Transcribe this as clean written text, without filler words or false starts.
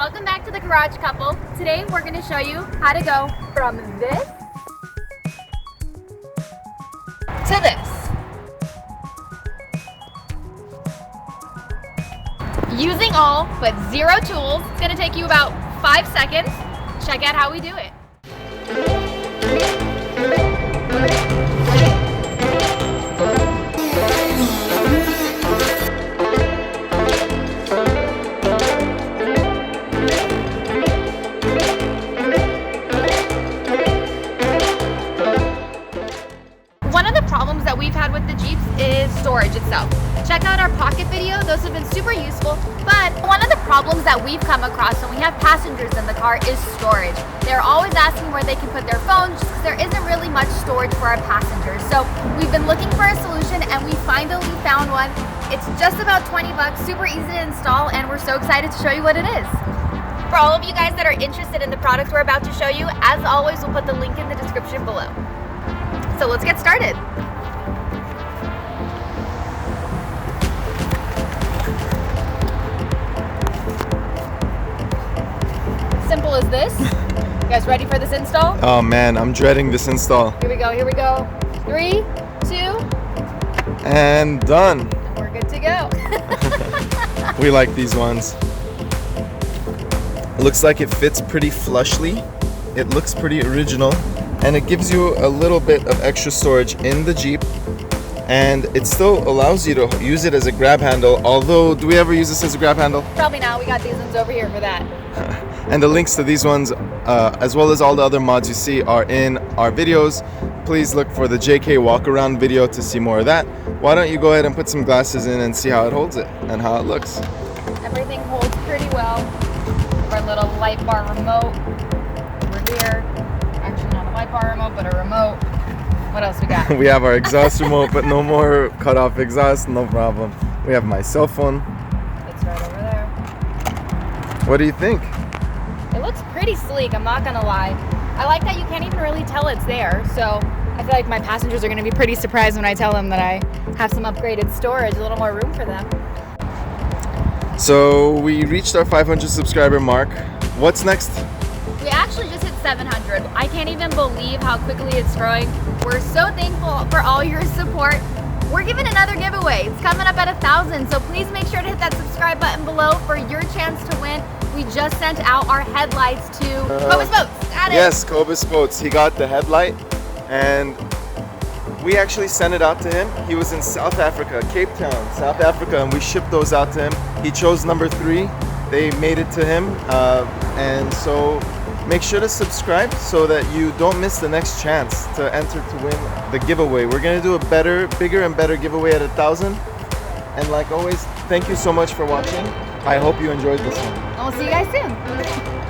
Welcome back to the Garage Couple. Today we're going to show you how to go from this to this. Using all but zero tools. It's going to take you about 5 seconds. Check out how we do it. One of the problems that we've had with the Jeeps is storage itself. Check out our pocket video, those have been super useful, but one of the problems that we've come across when we have passengers in the car is storage. They're always asking where they can put their phones just because there isn't really much storage for our passengers. So we've been looking for a solution and we finally found one. It's just about 20 bucks, super easy to install, and we're so excited to show you what it is. For all of you guys that are interested in the product we're about to show you, as always, we'll put the link in the description below. So let's get started. Simple as this. You guys ready for this install? Oh man, I'm dreading this install. Here we go, here we go. 3, 2, and done. and we're good to go. We like these ones. It looks like it fits pretty flushly. It looks pretty original. And it gives you a little bit of extra storage in the Jeep, and it still allows you to use it as a grab handle. Although, do we ever use this as a grab handle? Probably not, we got these ones over here for that. And the links to these ones, as well as all the other mods you see, are in our videos. Please look for the JK walk around video to see more of that. Why don't you go ahead and put some glasses in and see how it holds it and how it looks. Everything holds pretty well. Our little light bar remote over here. Actually not a light bar remote, but a remote. What else we got? We have our exhaust remote, but no more cut off exhaust, no problem. We have my cell phone. It's right over there. What do you think? It looks pretty sleek, I'm not gonna lie. I like that you can't even really tell it's there, so I feel like my passengers are gonna be pretty surprised when I tell them that I have some upgraded storage, a little more room for them. So we reached our 500 subscriber mark. What's next? We actually just hit 700. I can't even believe how quickly it's growing. We're so thankful for all your support. We're giving another giveaway. It's coming up at 1,000, so please make sure to hit that subscribe button below for your chance to win. We just sent out our headlights to Cobus Boats. Got it. Yes, Cobus Boats. He got the headlight, and we actually sent it out to him. He was in South Africa, Cape Town, South Africa, and we shipped those out to him. He chose number 3. They made it to him, and so make sure to subscribe so that you don't miss the next chance to enter to win the giveaway. We're gonna do a better, bigger and better giveaway at 1,000. And like always, thank you so much for watching. I hope you enjoyed this one. And we'll see you guys soon.